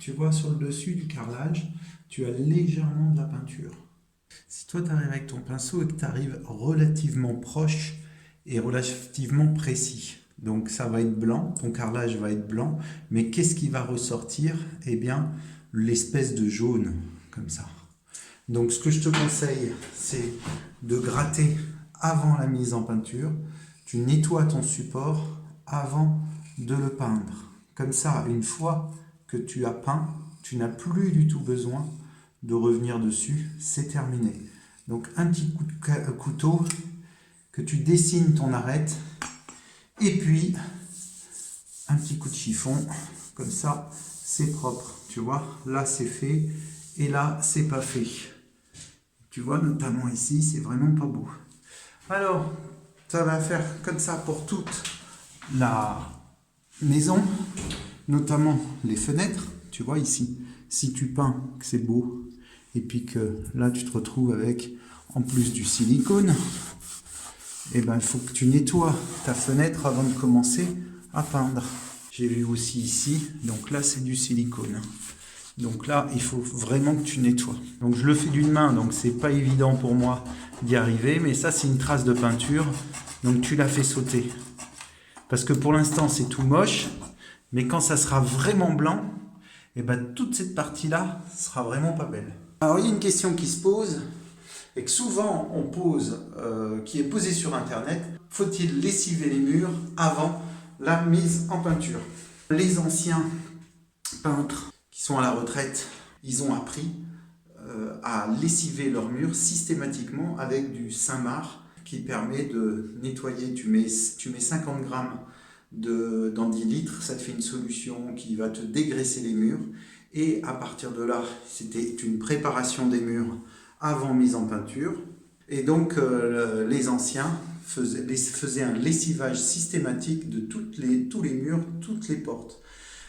tu vois sur le dessus du carrelage, tu as légèrement de la peinture. Si toi tu arrives avec ton pinceau et que tu arrives relativement proche et relativement précis, donc ça va être blanc, ton carrelage va être blanc, mais qu'est-ce qui va ressortir? Eh bien, l'espèce de jaune, comme ça. Donc ce que je te conseille, c'est de gratter avant la mise en peinture. Tu nettoies ton support avant de le peindre. Comme ça, une fois que tu as peint, tu n'as plus du tout besoin de revenir dessus, c'est terminé. Donc un petit coup de couteau, que tu dessines ton arête, et puis un petit coup de chiffon, comme ça, c'est propre. Tu vois, là c'est fait, et là c'est pas fait. Tu vois, notamment ici, c'est vraiment pas beau. Alors, ça va faire comme ça pour toute la maison, notamment les fenêtres. Tu vois ici, si tu peins que c'est beau, et puis que là tu te retrouves avec, en plus du silicone, et ben il faut que tu nettoies ta fenêtre avant de commencer à peindre. J'ai vu aussi ici, donc là c'est du silicone. Donc là, il faut vraiment que tu nettoies. Donc je le fais d'une main, donc c'est pas évident pour moi d'y arriver, mais ça c'est une trace de peinture, donc tu la fais sauter. Parce que pour l'instant c'est tout moche, mais quand ça sera vraiment blanc, et ben toute cette partie-là sera vraiment pas belle. Alors il y a une question qui se pose, et que souvent on pose, qui est posée sur internet, faut-il lessiver les murs avant la mise en peinture? Les anciens peintres qui sont à la retraite, ils ont appris à lessiver leurs murs systématiquement avec du Saint-Marc qui permet de nettoyer. Tu mets 50 grammes dans 10 litres, ça te fait une solution qui va te dégraisser les murs. Et à partir de là, c'était une préparation des murs avant mise en peinture. Et donc les anciens faisaient un lessivage systématique de tous les murs, toutes les portes.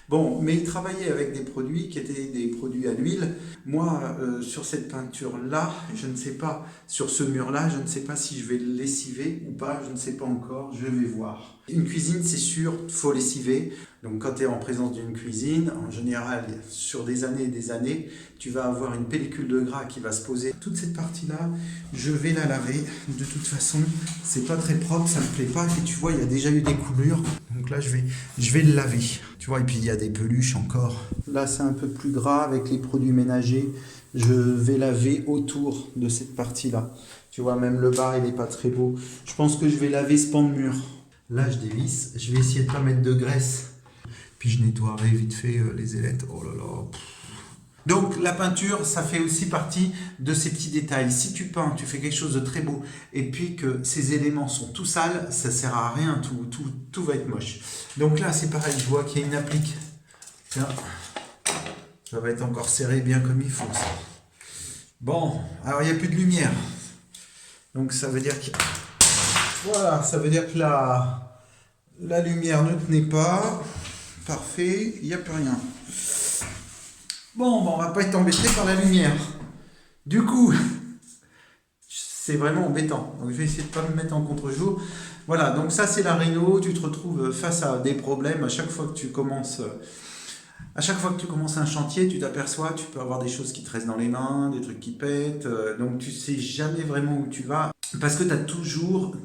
Bon, mais il travaillait avec des produits qui étaient des produits à l'huile. Moi, sur cette peinture-là, je ne sais pas, sur ce mur-là, je ne sais pas si je vais le lessiver ou pas, je ne sais pas encore, je vais voir. Une cuisine, c'est sûr, il faut lessiver. Donc quand tu es en présence d'une cuisine, en général, sur des années et des années, tu vas avoir une pellicule de gras qui va se poser. Toute cette partie-là, je vais la laver. De toute façon, c'est pas très propre, ça me plaît pas. Et tu vois, il y a déjà eu des coulures. Donc là, je vais le laver. Tu vois, et puis il y a des peluches encore. Là, c'est un peu plus gras avec les produits ménagers. Je vais laver autour de cette partie-là. Tu vois, même le bas, il n'est pas très beau. Je pense que je vais laver ce pan de mur. Là, je dévisse. Je vais essayer de ne pas mettre de graisse. Puis je nettoierai vite fait les ailettes. Oh là là. Donc la peinture, ça fait aussi partie de ces petits détails. Si tu peins, tu fais quelque chose de très beau, et puis que ces éléments sont tout sales, ça ne sert à rien, tout va être moche. Donc là, c'est pareil, je vois qu'il y a une applique. Tiens, ça va être encore serré bien comme il faut, ça. Bon, alors il n'y a plus de lumière. Donc ça veut dire que... Voilà, ça veut dire que la lumière ne tenait pas. Parfait, il n'y a plus rien. Bon, on va pas être embêté par la lumière. Du coup, c'est vraiment embêtant. Donc je vais essayer de ne pas me mettre en contre-jour. Voilà, donc ça c'est la réno. Tu te retrouves face à des problèmes à chaque fois que tu commences. À chaque fois que tu commences un chantier, tu t'aperçois, tu peux avoir des choses qui te restent dans les mains, des trucs qui pètent. Donc tu sais jamais vraiment où tu vas. Parce que tu as toujours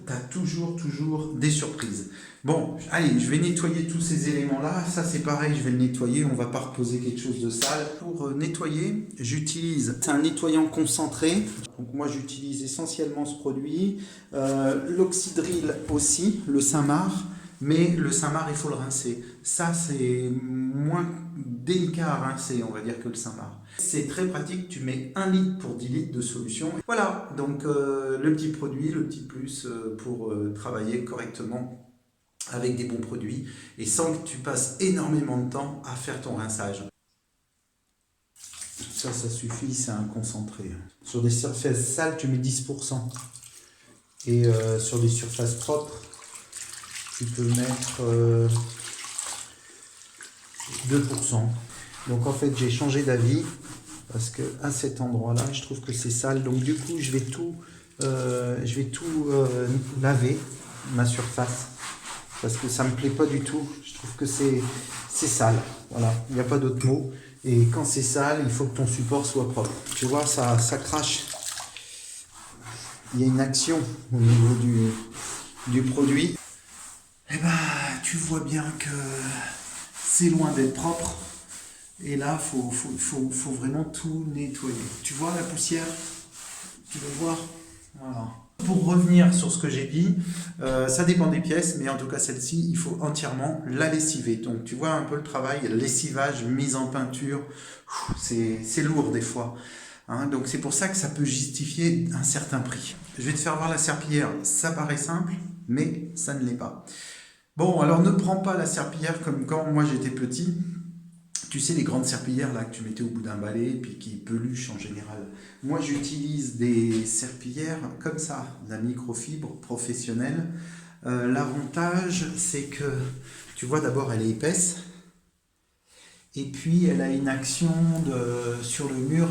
des surprises. Bon, allez, je vais nettoyer tous ces éléments-là. Ça, c'est pareil, je vais le nettoyer. On ne va pas reposer quelque chose de sale. Pour nettoyer, j'utilise un nettoyant concentré. Donc moi, j'utilise essentiellement ce produit. L'oxydril aussi, le Saint-Marc. Mais le Saint-Marc, il faut le rincer. Ça, c'est moins délicat à rincer, on va dire, que le Saint-Marc. C'est très pratique, tu mets 1 litre pour 10 litres de solution. Voilà, donc le petit produit, le petit plus pour travailler correctement avec des bons produits et sans que tu passes énormément de temps à faire ton rinçage. Ça suffit, c'est un concentré. Sur des surfaces sales, tu mets 10%. Et sur des surfaces propres, tu peux mettre 2%. Donc en fait, j'ai changé d'avis parce que à cet endroit-là, je trouve que c'est sale. Donc du coup, je vais tout laver, ma surface, parce que ça me plaît pas du tout. Je trouve que c'est sale. Voilà, il n'y a pas d'autre mot. Et quand c'est sale, il faut que ton support soit propre. Tu vois, ça crache. Il y a une action au niveau du produit. Et tu vois bien que c'est loin d'être propre. Et là, faut vraiment tout nettoyer. Tu vois la poussière? Tu veux voir? Voilà. Pour revenir sur ce que j'ai dit, ça dépend des pièces, mais en tout cas celle-ci, il faut entièrement la lessiver. Donc tu vois un peu le travail, lessivage, mise en peinture, c'est lourd des fois. Hein, donc c'est pour ça que ça peut justifier un certain prix. Je vais te faire voir la serpillière, ça paraît simple, mais ça ne l'est pas. Bon, alors ne prends pas la serpillière comme quand moi j'étais petit. Tu sais, les grandes serpillières là que tu mettais au bout d'un balai et puis qui peluchent en général. Moi, j'utilise des serpillières comme ça, de la microfibre professionnelle. L'avantage, c'est que, tu vois, d'abord, elle est épaisse. Et puis, elle a une action sur le mur,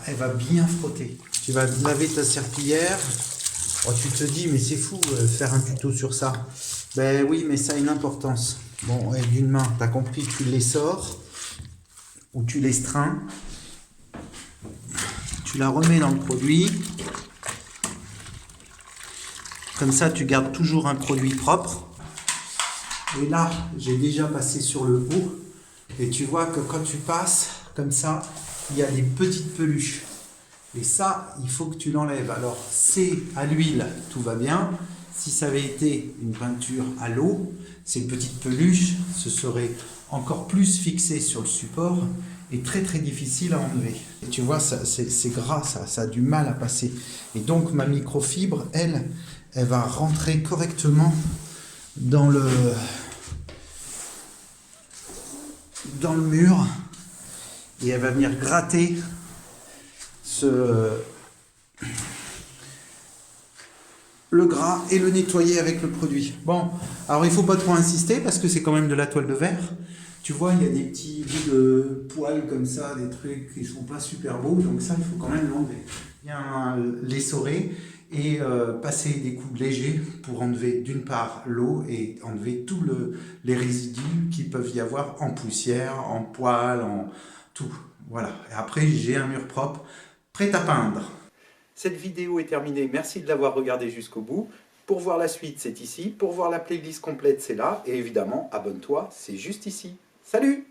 elle va bien frotter. Tu vas laver ta serpillière. Oh, tu te dis, mais c'est fou, faire un tuto sur ça. Ben oui, mais ça a une importance. Bon, d'une main, tu as compris, tu les sors. Ou tu l'estreins, tu la remets dans le produit, comme ça tu gardes toujours un produit propre. Et là, j'ai déjà passé sur le bout, et tu vois que quand tu passes, comme ça, il y a des petites peluches. Et ça, il faut que tu l'enlèves. Alors, c'est à l'huile, tout va bien. Si ça avait été une peinture à l'eau, ces petites peluches se seraient encore plus fixées sur le support et très très difficile à enlever. Et tu vois, c'est gras, ça a du mal à passer. Et donc ma microfibre, elle va rentrer correctement dans le mur et elle va venir gratter le gras et le nettoyer avec le produit. Bon, alors il ne faut pas trop insister parce que c'est quand même de la toile de verre. Tu vois, il y a des petits bouts de poils comme ça, des trucs qui ne sont pas super beaux, donc ça, il faut quand même l'enlever. Bien l'essorer et passer des coups légers pour enlever d'une part l'eau et enlever tous les résidus qui peuvent y avoir en poussière, en poils, en tout. Voilà. Et après, j'ai un mur propre, prêt à peindre. Cette vidéo est terminée, merci de l'avoir regardée jusqu'au bout. Pour voir la suite, c'est ici. Pour voir la playlist complète, c'est là. Et évidemment, abonne-toi, c'est juste ici. Salut!